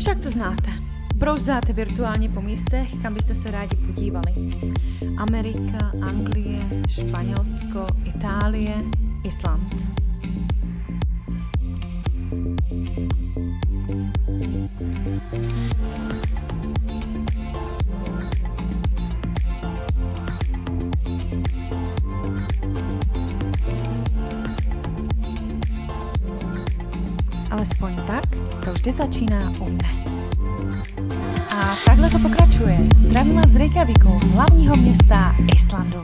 Však to znáte. Brouzdáte virtuálně po místech, kam byste se rádi podívali. Amerika, Anglie, Španělsko, Itálie, Island. Alespoň tak to vždy začíná u mne. A takhle to pokračuje. Zdravím vás z Reykjavíku, hlavního města Icelandu.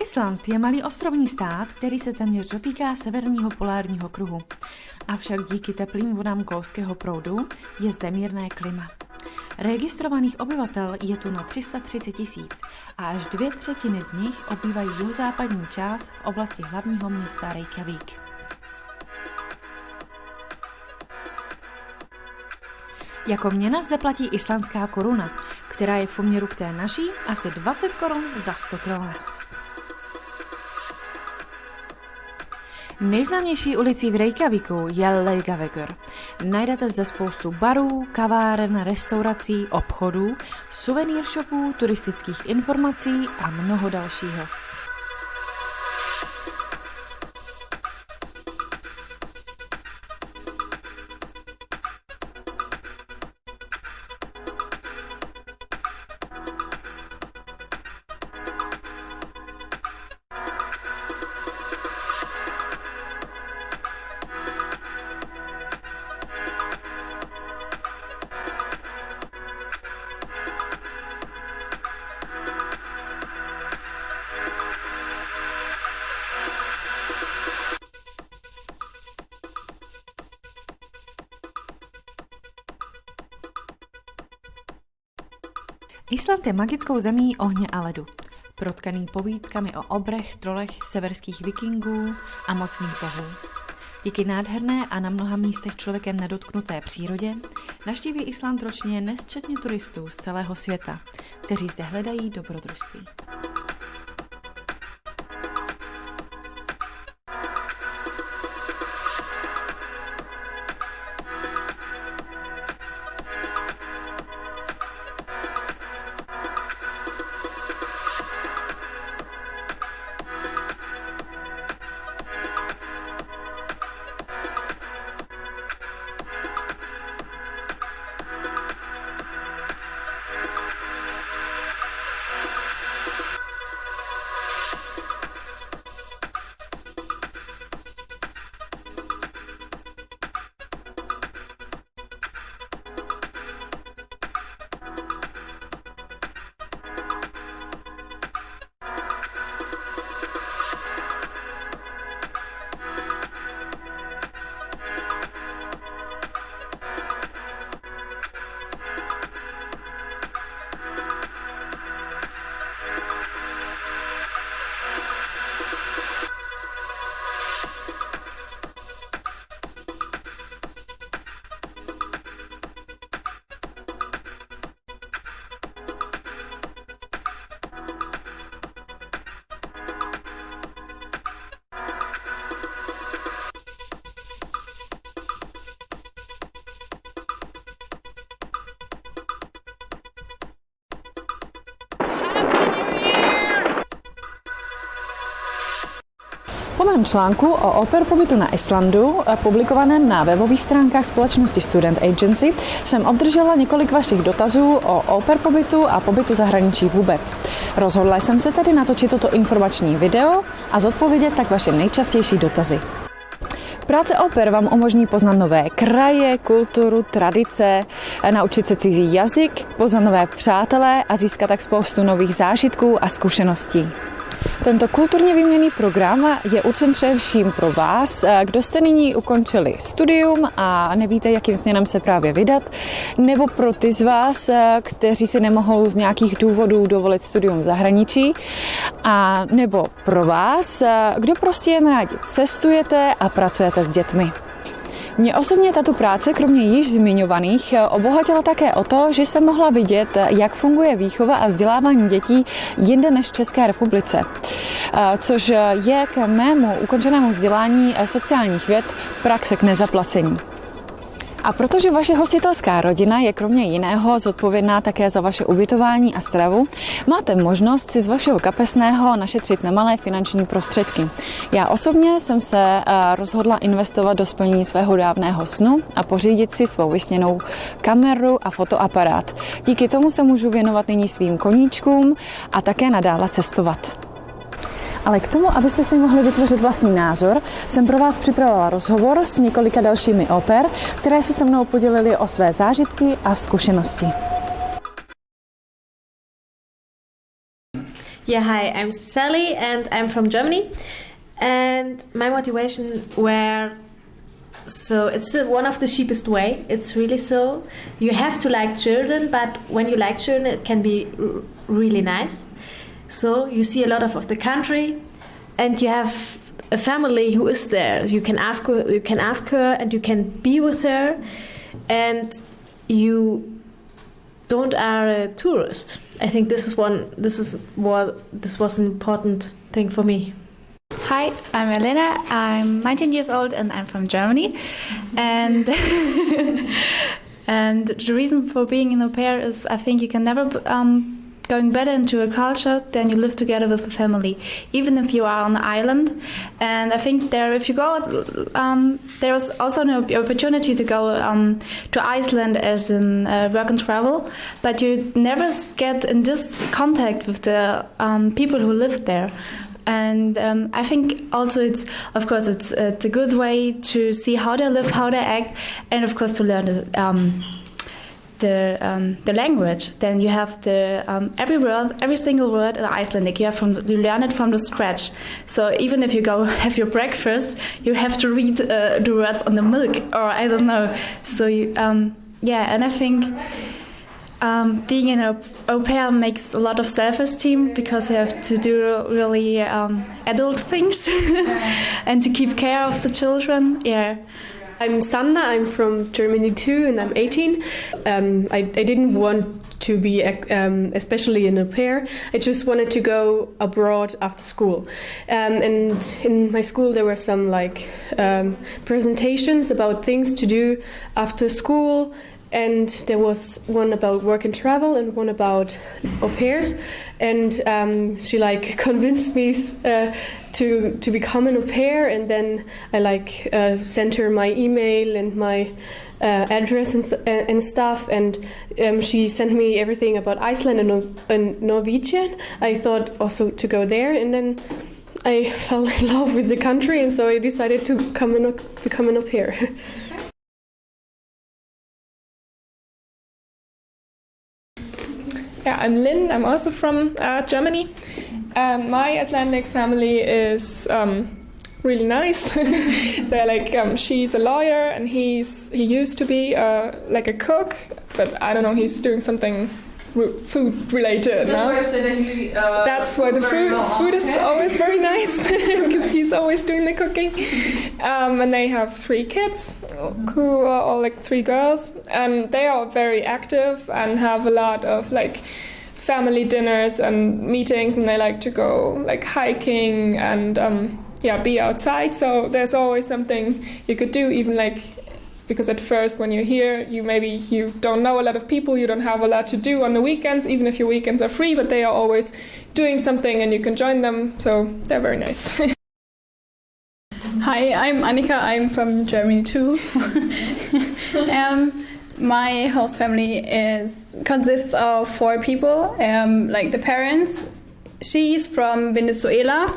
Island je malý ostrovní stát, který se téměř dotýká severního polárního kruhu. Avšak díky teplým vodám kolského proudu je zde mírné klima. Registrovaných obyvatel je tu na 330 000 a až 2/3 z nich obývají jihozápadní část v oblasti hlavního města Reykjavík. Jako měna zde platí islandská koruna, která je v poměru k té naší asi 20 korun za 100 krones. Nejznámější ulicí v Reykjavíku je Laugavegur. Najdete zde spoustu barů, kaváren, restaurací, obchodů, suvenýr shopů, turistických informací a mnoho dalšího. Island je magickou zemí ohně a ledu, protkaný povídkami o obrech, trolech, severských vikingů a mocných bohů. Díky nádherné a na mnoha místech člověkem nedotknuté přírodě navštíví Island ročně nesčetně turistů z celého světa, kteří zde hledají dobrodružství. Po mém článku o au pair pobytu na Islandu, publikovaném na webových stránkách společnosti Student Agency, jsem obdržela několik vašich dotazů o au pair pobytu a pobytu zahraničí vůbec. Rozhodla jsem se tedy natočit toto informační video a zodpovědět tak vaše nejčastější dotazy. Práce au pair vám umožní poznat nové kraje, kulturu, tradice, naučit se cizí jazyk, poznat nové přátelé a získat tak spoustu nových zážitků a zkušeností. Tento kulturně výměnný program je určen především pro vás, kdo jste nyní ukončili studium a nevíte, jakým směrem se právě vydat, nebo pro ty z vás, kteří si nemohou z nějakých důvodů dovolit studium v zahraničí, a nebo pro vás, kdo prostě jen rádi cestujete a pracujete s dětmi. Mě osobně tato práce, kromě již zmiňovaných, obohatila také o to, že jsem mohla vidět, jak funguje výchova a vzdělávání dětí jinde než v České republice, což je k mému ukončenému vzdělání sociálních věd praxe k nezaplacení. A protože vaše hostitelská rodina je kromě jiného zodpovědná také za vaše ubytování a stravu, máte možnost si z vašeho kapesného našetřit nemalé finanční prostředky. Já osobně jsem se rozhodla investovat do splnění svého dávného snu a pořídit si svou vysněnou kameru a fotoaparát. Díky tomu se můžu věnovat nyní svým koníčkům a také nadále cestovat. Ale k tomu, abyste si mohli vytvořit vlastní názor, jsem pro vás připravila rozhovor s několika dalšími au pair, které se mnou podělily o své zážitky a zkušenosti. Yeah, hi, I'm Sally and I'm from Germany. And my motivation it's one of the cheapest way. It's really so. You have to like children, but when you like children, it can be really nice. So you see a lot of the country, and you have a family who is there. You can ask her, and you can be with her, and you don't are a tourist. I think this was an important thing for me. Hi, I'm Elena. I'm 19 years old and I'm from Germany. And and the reason for being an au pair is I think you can never going better into a culture than you live together with a family, even if you are on the island. And I think if you go, there's also an opportunity to go to Iceland as in work and travel, but you never get in this contact with the people who live there. And I think also it's a good way to see how they live, how they act, and of course to learn the language. Then you have every single word in Icelandic. You learn it from the scratch. So even if you go have your breakfast, you have to read the words on the milk, or I don't know. So and I think. Being an au pair makes a lot of self-esteem because you have to do really adult things and to keep care of the children. Yeah. I'm Sanna, I'm from Germany too, and I'm 18. I didn't want to be especially an au pair. I just wanted to go abroad after school. And in my school there were some presentations about things to do after school. And there was one about work and travel and one about au pairs, and she convinced me to become an au pair, and then I sent her my email and my address and stuff, and she sent me everything about Iceland and Norwegian. I thought also to go there, and then I fell in love with the country, and so I decided to become an au pair. Yeah, I'm Lynn. I'm also from Germany. My Icelandic family is really nice. They're she's a lawyer and he used to be a cook, but I don't know. He's doing something food related. That's why I said that that's why the food is always very nice because he's always doing the cooking. And they have 3 kids who are all 3 girls, and they are very active and have a lot of family dinners and meetings, and they like to go hiking and be outside. So there's always something you could do, even because at first when you're here, you don't know a lot of people, you don't have a lot to do on the weekends, even if your weekends are free, but they are always doing something and you can join them, so they're very nice. Hi, I'm Annika, I'm from Germany too. My host family consists of 4 people, the parents. She's from Venezuela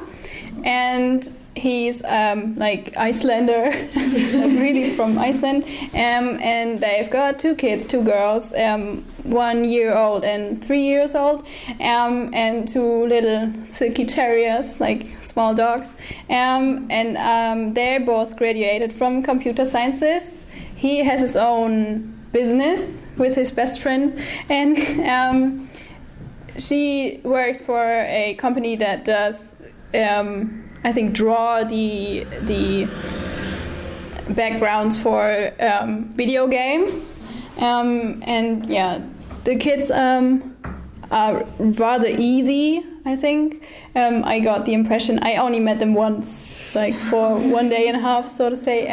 and he's Icelander, really from Iceland, and they've got 2 kids, 2 girls, 1 year old and 3 years old, and 2 little silky terriers, small dogs, and they're both graduated from computer sciences. He has his own business with his best friend, and she works for a company that does draw the backgrounds for video games, the kids are rather easy, I think. I got the impression, I only met them once, like for 1 day and a half, so to say.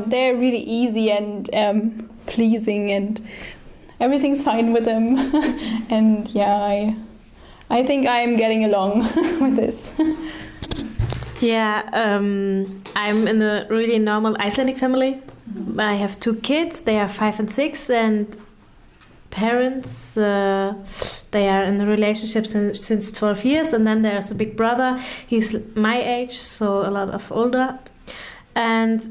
They're really easy and pleasing, and everything's fine with them. And yeah, I think I'm getting along with this. Yeah, I'm in a really normal Icelandic family. I have 2 kids, they are 5 and 6, and parents, they are in a relationship since 12 years, and then there's a big brother, he's my age, so a lot of older. And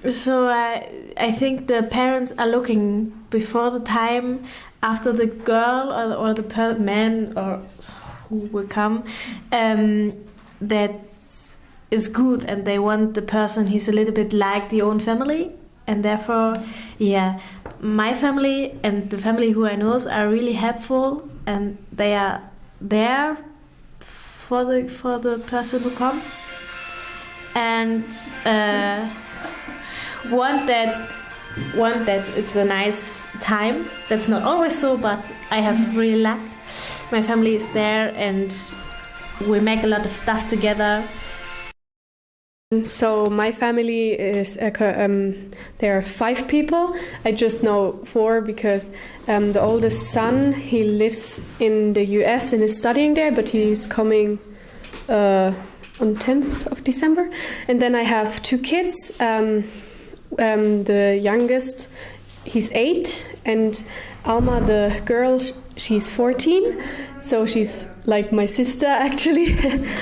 so I think the parents are looking before the time after the girl or the man or who will come, that is good, and they want the person he's a little bit like the own family. And therefore, yeah, my family and the family who I know are really helpful, and they are there for the person who comes, and want that it's a nice time. That's not always so, but I have really luck. My family is there, and we make a lot of stuff together. So my family is there are 5 people. I just know 4 because the oldest son, he lives in the US and is studying there, but he's coming on 10th of December. And then I have 2 kids. The youngest, he's 8, and Alma, the girl, she's 14, so she's like my sister actually.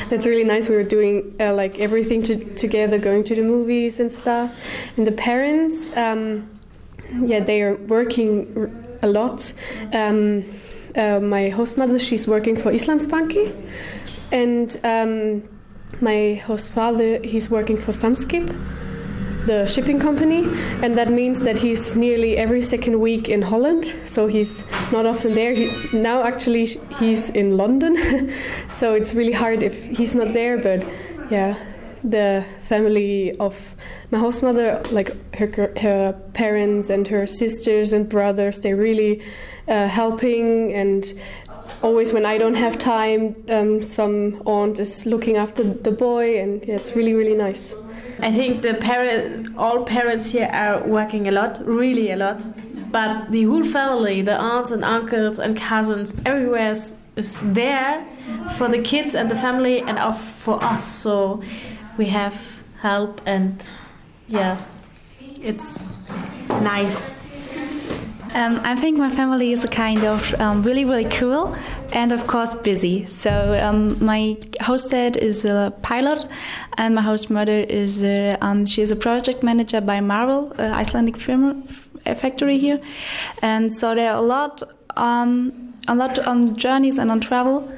That's really nice. We were doing like everything together, going to the movies and stuff. And the parents, they are working a lot. My host mother, she's working for Icelandu, and my host father, he's working for Samskip, the shipping company, and that means that he's nearly every second week in Holland, so he's not often there. Now actually he's in London, so it's really hard if he's not there. But yeah, the family of my host mother, like her parents and her sisters and brothers, they're really helping, and always when I don't have time, some aunt is looking after the boy, and yeah, it's really, really nice. I think all parents here are working a lot, really a lot. But the whole family, the aunts and uncles and cousins, everywhere is there for the kids and the family and for us. So we have help, and yeah, it's nice. I think my family is a kind of really, really cool and of course busy. So my host dad is a pilot, and my host mother is she is a project manager by Marvel, Icelandic film factory here. And so there are a lot on journeys and on travel.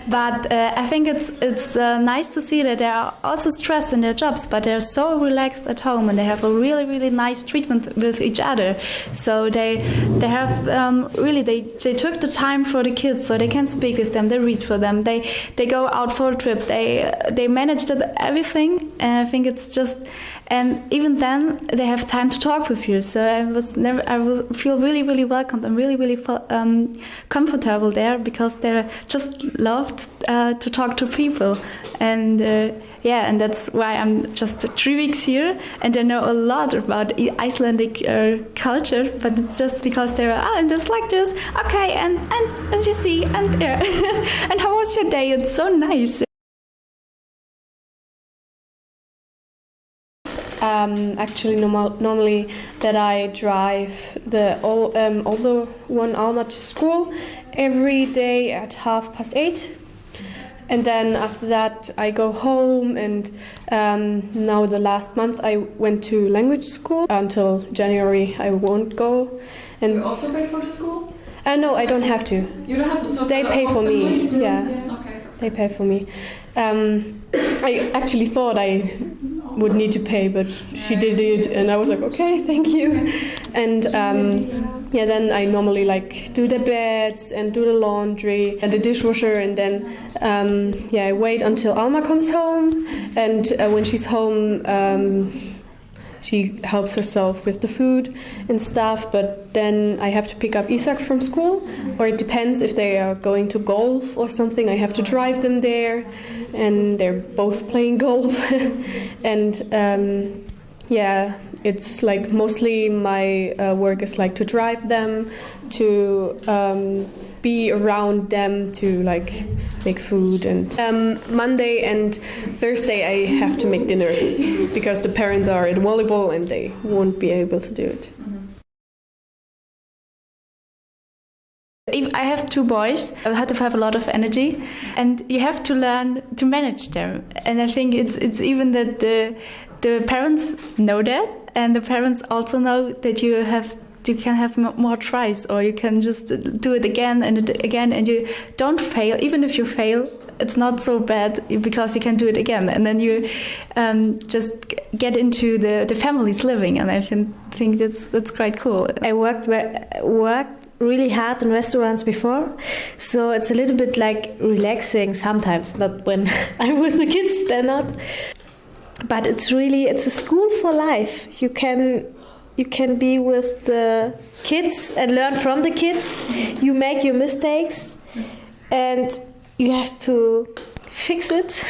But I think it's nice to see that they are also stressed in their jobs, but they're so relaxed at home, and they have a really, really nice treatment with each other. So they have really they took the time for the kids, so they can speak with them, they read for them, they go out for a trip, they managed everything, and I think it's just. And even then, they have time to talk with you. So I will feel really, really welcomed and really, really comfortable there, because they just loved to talk to people. And and that's why I'm just 3 weeks here, and I know a lot about Icelandic culture. But it's just because they're and it's like this, okay, and as you see, and and how was your day? It's so nice. Actually, normally that I drive the older one, Alma, to school every day at 8:30, and then after that I go home. And now the last month I went to language school. Until January I won't go. And you also pay for the school? No, I don't have to. You don't have to. So they pay for me. Yeah. Okay. They pay for me. I actually thought I would need to pay, but she did it, and I was like, okay, thank you. And then I normally like do the beds and do the laundry and the dishwasher, and then I wait until Alma comes home. And when she's home, she helps herself with the food and stuff, but then I have to pick up Isak from school, or it depends if they are going to golf or something. I have to drive them there, and they're both playing golf. And yeah, it's like mostly my work is like to drive them, to be around them, to like make food. And Monday and Thursday I have to make dinner because the parents are at volleyball and they won't be able to do it. If I have 2 boys, I have to have a lot of energy, and you have to learn to manage them. And I think it's even that the parents know that, and the parents also know that you can have more tries, or you can just do it again and again, and you don't fail. Even if you fail, it's not so bad because you can do it again, and then you just get into the family's living, and I think that's quite cool. I worked really hard in restaurants before, so it's a little bit like relaxing sometimes, not when I'm with the kids, they're not. But it's a school for life. You can be with the kids and learn from the kids. You make your mistakes and you have to fix it.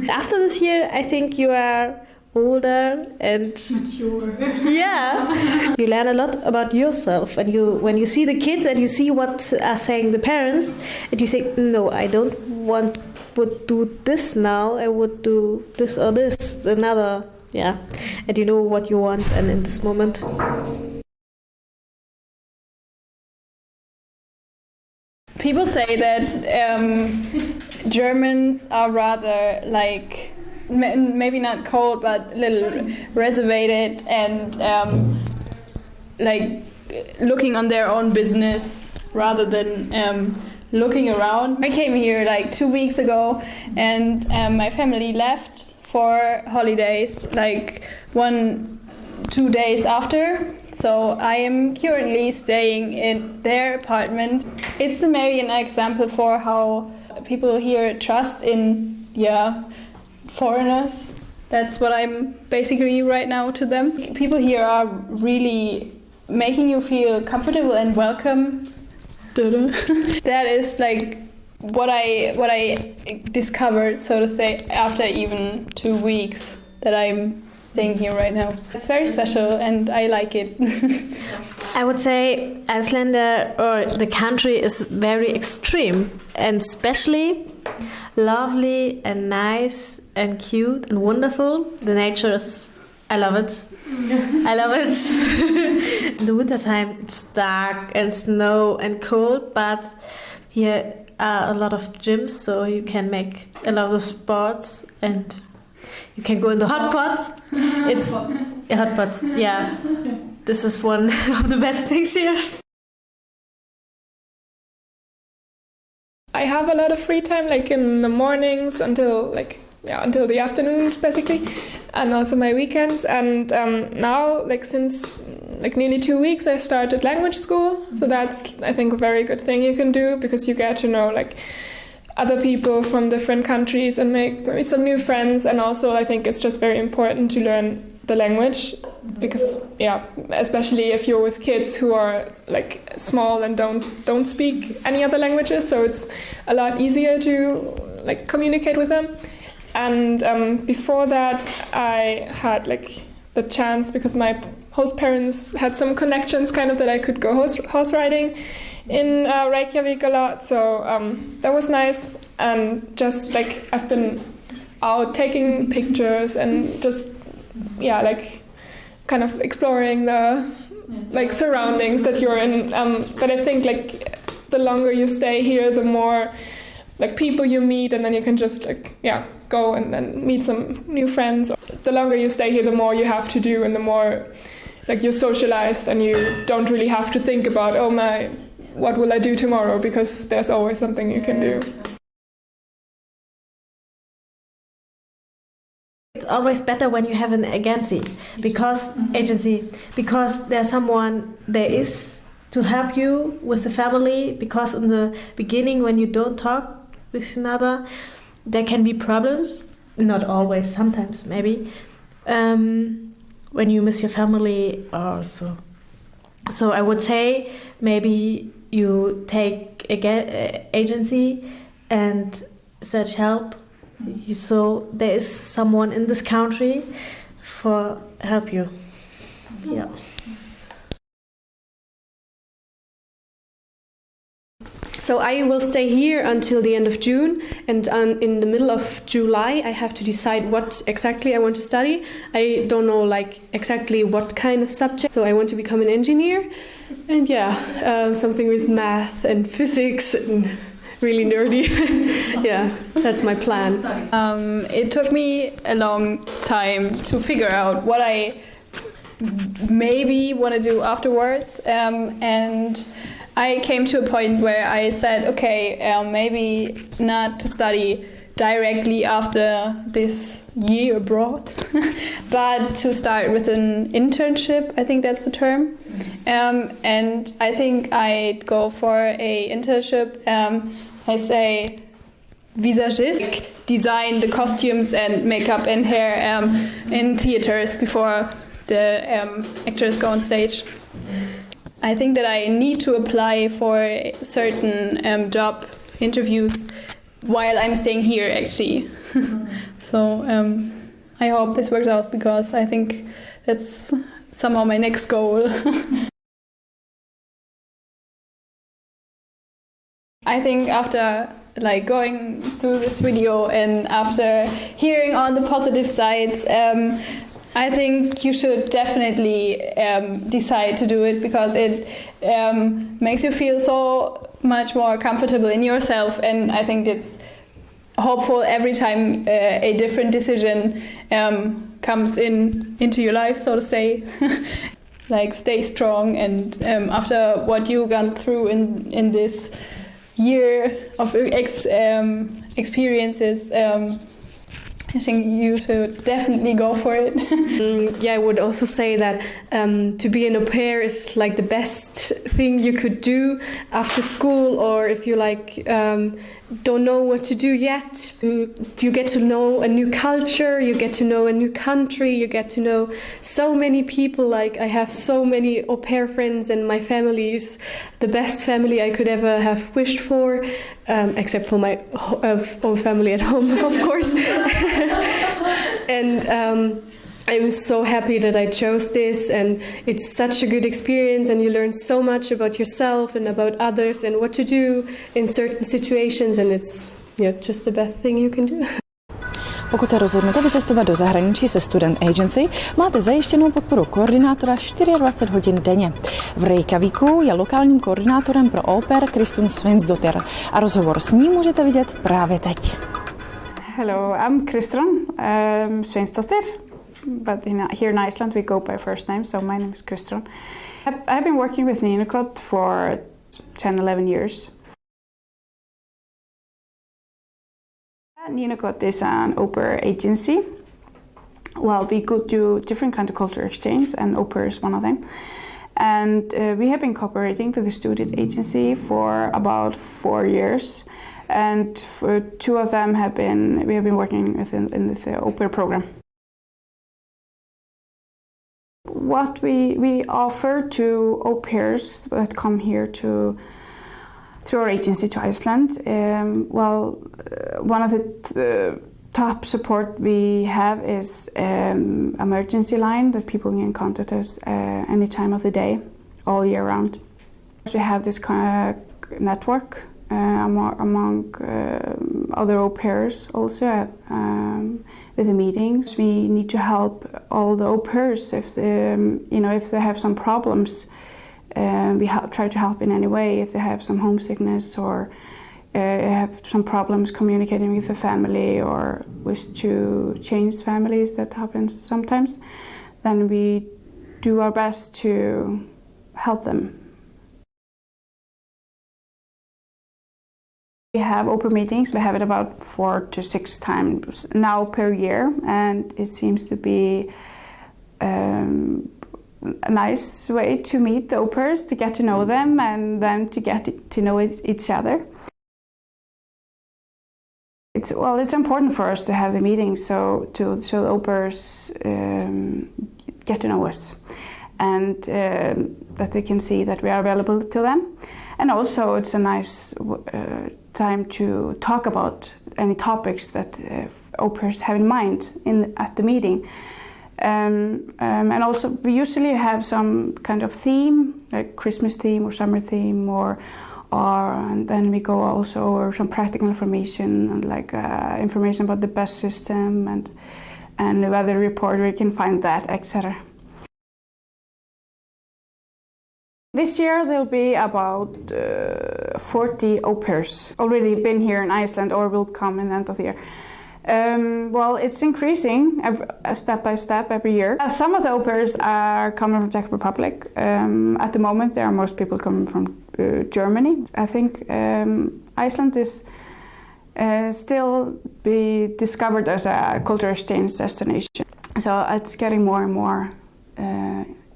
After this year, I think you are older and mature. Yeah, you learn a lot about yourself, and when you see the kids and you see what are saying the parents, and you think, no, I don't would do this now. I would do this or this another. Yeah, and you know what you want, and in this moment. People say that Germans are rather like, maybe not cold, but a little reserved and like looking on their own business rather than looking around. I came here like 2 weeks ago, and my family left for holidays like 1-2 days after. So I am currently staying in their apartment. It's maybe an example for how people here trust in foreigners. That's what I'm basically right now to them. People here are really making you feel comfortable and welcome. That is like what I discovered, so to say, after even 2 weeks that I'm staying here right now. It's very special and I like it. I would say Iceland or the country is very extreme and especially lovely and nice and cute and wonderful. The nature is, I love it. I love it. In the wintertime it's dark and snow and cold, but here are a lot of gyms, so you can make a lot of sports and you can go in the hot pots. It's hot pots. Yeah, this is one of the best things here. I have a lot of free time, like in the mornings until the afternoons, basically, and also my weekends. And now, like since nearly 2 weeks, I started language school. So that's, I think, a very good thing you can do, because you get to know like other people from different countries and make maybe some new friends. And also, I think it's just very important to learn the language, because especially if you're with kids who are like small and don't speak any other languages, so it's a lot easier to like communicate with them. And before that, I had like the chance, because my host parents had some connections, kind of, that I could go horse riding in Reykjavik a lot. So that was nice. And just like I've been out taking pictures and just kind of exploring the like surroundings that you're in. But I think like the longer you stay here, the more like people you meet, and then you can just go and then meet some new friends. The longer you stay here, the more you have to do, and the more like you're socialized, and you don't really have to think about what will I do tomorrow, because there's always something you can do. It's always better when you have an agency, because there's someone there is to help you with the family, because in the beginning when you don't talk with another, there can be problems. Not always, sometimes maybe. when you miss your family or so. So I would say maybe you take a agency and search help. So there is someone in this country for help you. Yeah. So I will stay here until the end of June, and in the middle of July I have to decide what exactly I want to study. I don't know exactly what kind of subject, so I want to become an engineer, and something with math and physics and really nerdy. Yeah, that's my plan. It took me a long time to figure out what I maybe want to do afterwards, and I came to a point where I said, okay, maybe not to study directly after this year abroad, but to start with an internship, I think that's the term. And I think I'd go for a internship as a visagist, design the costumes and makeup and hair in theaters before the actors go on stage. I think that I need to apply for certain job interviews while I'm staying here, actually. So I hope this works out, because I think that's somehow my next goal. I think after going through this video and after hearing on the positive sides, I think you should definitely decide to do it, because it makes you feel so much more comfortable in yourself, and I think it's hopeful every time a different decision comes into your life, so to say. Stay strong, and after what you gone through in this year of experiences, I think you should definitely go for it. I would also say that to be an au pair is the best thing you could do after school, or if you don't know what to do yet. You get to know a new culture, you get to know a new country, you get to know so many people. I have so many au pair friends, and my family is the best family I could ever have wished for, except for my own family at home, of course. And I'm so happy that I chose this, and it's such a good experience, and you learn so much about yourself and about others and what to do in certain situations, and it's just the best thing you can do. Pokud se rozhodnete vycestovat do zahraničí se Student Agency, máte zajištěnou podporu koordinátora 24 hodin denně. V Reykjavíku je lokálním koordinátorem pro au pair Kristún Sveinsdottir a rozhovor s ní můžete vidět právě teď. Hello, I'm Kristún Sveinsdottir, but here in Iceland we go by first name, so my name is Kristún. I've been working with nejen for 10-11 years. nejen is an au pair agency. Well, we could do different kind of culture exchange, and au pair is one of them. And we have been cooperating with the student agency for about 4 years. And for 2 of them we have been working in the au pair program. What we offer to au pairs that come here through our agency to Iceland, one of the top support we have is emergency line that people can contact us any time of the day, all year round. We have this kind of network among other au pairs also with the meetings. We need to help all the au pairs if they have some problems. We try to help in any way if they have some homesickness or have some problems communicating with the family or wish to change families. That happens sometimes. Then we do our best to help them. We have au pair meetings. We have it about 4 to 6 times now per year, and it seems to be a nice way to meet the au pairs, to get to know them, and then to get to know each other. It's important for us to have the meetings so the au pairs get to know us and that they can see that we are available to them. And also it's a nice time to talk about any topics that au pairs have in mind at the meeting. And also we usually have some kind of theme, like Christmas theme or summer theme, and then we go also over some practical information and like information about the bus system and the weather report, where you can find that, etc. This year there'll be about 40 au pairs already been here in Iceland or will come in the end of the year. It's increasing step by step every year. Some of the au pairs are coming from Czech Republic. At the moment, there are most people coming from Germany. I think Iceland is still be discovered as a cultural exchange destination. So it's getting more and more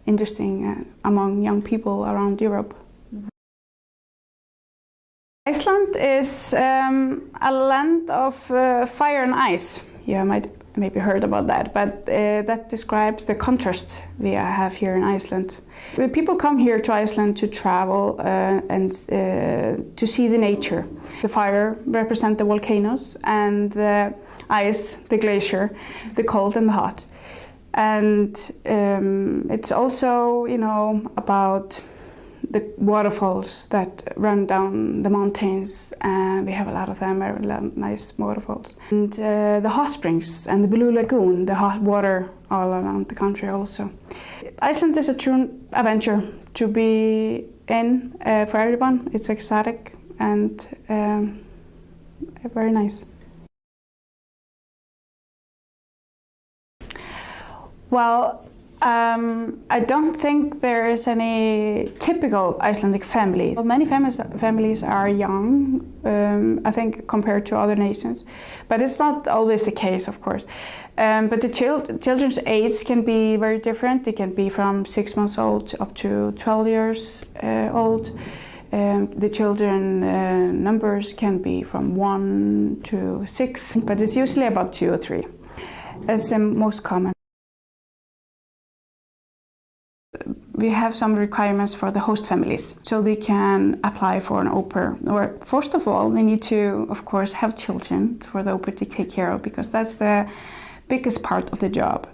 interesting among young people around Europe. Iceland is a land of fire and ice. You might maybe heard about that, but that describes the contrast we have here in Iceland. People come here to Iceland to travel and to see the nature. The fire represents the volcanoes and the ice, the glacier, the cold and the hot. And it's also, about the waterfalls that run down the mountains, and we have a lot of them, very nice waterfalls. And the hot springs and the Blue Lagoon, the hot water all around the country also. Iceland is a true adventure to be in for everyone. It's exotic and very nice. Well, I don't think there is any typical Icelandic family. Well, many families are young, I think, compared to other nations. But it's not always the case, of course. But the children's age can be very different. It can be from 6 months old up to 12 years old. The children numbers can be from 1 to 6, but it's usually about 2 or 3. That's the most common. We have some requirements for the host families, so they can apply for an au pair. Or first of all, they need to, of course, have children for the au pair to take care of, because that's the biggest part of the job,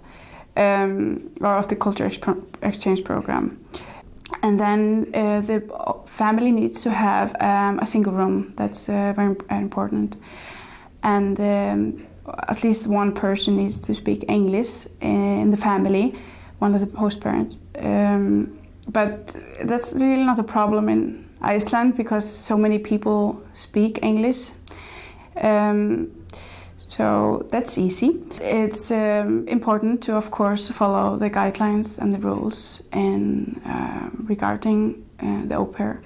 or of the culture exchange program. And then the family needs to have a single room. That's very important. And at least one person needs to speak English in the family, one of the host parents. But that's really not a problem in Iceland, because so many people speak English. So that's easy. It's important to, of course, follow the guidelines and the rules regarding the au pair.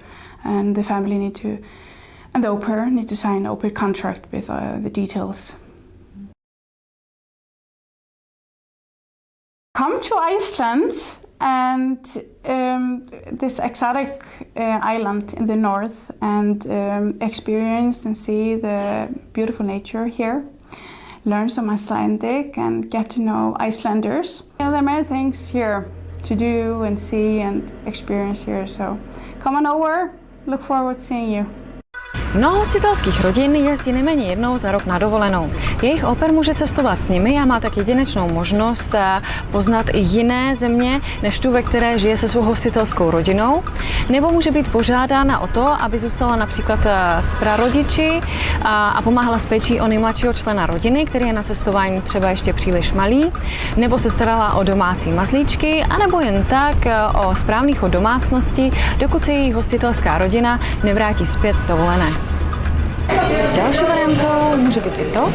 And the family and the au pair need to sign an au pair contract with the details. Come to Iceland and this exotic island in the north and experience and see the beautiful nature here. Learn some Icelandic and get to know Icelanders. There are many things here to do and see and experience here, so come on over. Look forward to seeing you. Mnoho hostitelských rodin jezdí nejméně jednou za rok na dovolenou. Jejich au pair může cestovat s nimi a má tak jedinečnou možnost poznat i jiné země, než tu, ve které žije se svou hostitelskou rodinou. Nebo může být požádána o to, aby zůstala například s prarodiči a pomáhala s péčí o nejmladšího člena rodiny, který je na cestování třeba ještě příliš malý, nebo se starala o domácí mazlíčky, anebo jen tak o správný chod domácnosti, dokud se její hostitelská rodina nevrátí zpět z dovolené. Další variantou může být i to,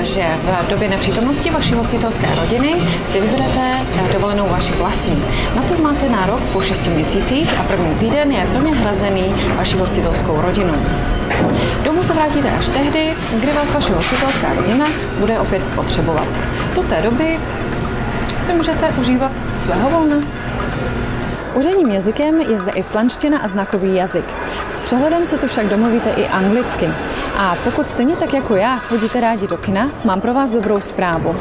že v době nepřítomnosti vaší hostitelské rodiny si vyberete dovolenou vaši vlastní. Na to máte nárok po 6 měsících a první týden je plně hrazený vaší hostitelskou rodinou. Domů se vrátíte až tehdy, kdy vás vaše hostitelská rodina bude opět potřebovat. Do té doby si můžete užívat svého volna. Úředním jazykem je zde islandština a znakový jazyk. S přehledem se tu však domluvíte i anglicky. A pokud stejně tak jako já chodíte rádi do kina, mám pro vás dobrou zprávu.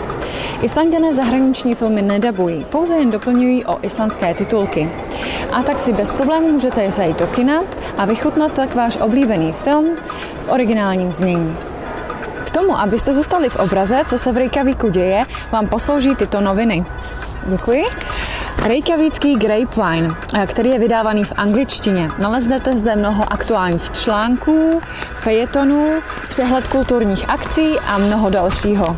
Islanďané zahraniční filmy nedabují, pouze jen doplňují o islandské titulky. A tak si bez problémů můžete zajít do kina a vychutnat tak váš oblíbený film v originálním znění. K tomu, abyste zůstali v obraze, co se v Reykjavíku děje, vám poslouží tyto noviny. Děkuji. Reykjavícký Grapevine, který je vydávaný v angličtině. Naleznete zde mnoho aktuálních článků, fejetonů, přehled kulturních akcí a mnoho dalšího.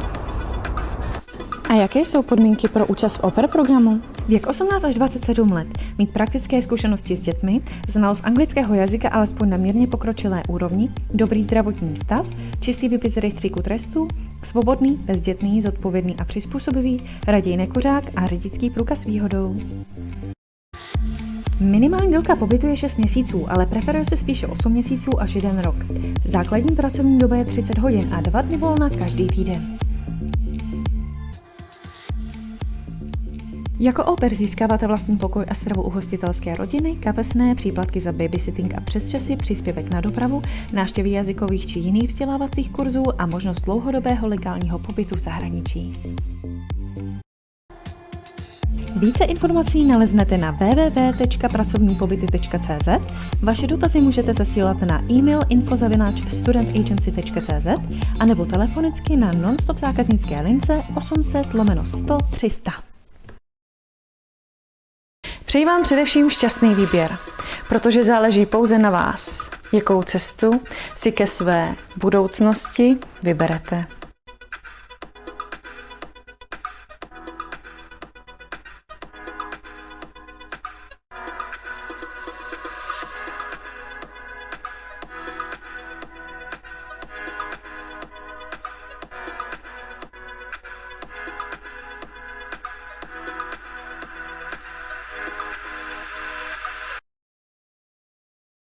A jaké jsou podmínky pro účast v Aupair programu? Věk 18 až 27 let, mít praktické zkušenosti s dětmi, znalost anglického jazyka alespoň na mírně pokročilé úrovni, dobrý zdravotní stav, čistý výpis z rejstříku trestů, svobodný, bezdětný, zodpovědný a přizpůsobivý, raději nekuřák a řidičský průkaz s výhodou. Minimální délka pobytu je 6 měsíců, ale preferuje se spíše 8 měsíců až 1 rok. Základní pracovní doba je 30 hodin a 2 dny volna každý týden. Jako au pair získáváte vlastní pokoj a stravu u hostitelské rodiny, kapesné, příplatky za babysitting a přesčasy, příspěvek na dopravu, návštěvy jazykových či jiných vzdělávacích kurzů a možnost dlouhodobého legálního pobytu v zahraničí. Více informací naleznete na www.pracovnípobyty.cz. Vaše dotazy můžete zasílat na e-mail info@studentagency.cz anebo telefonicky na non-stop zákaznické lince 800 100 300. Přeji vám především šťastný výběr, protože záleží pouze na vás, jakou cestu si ke své budoucnosti vyberete.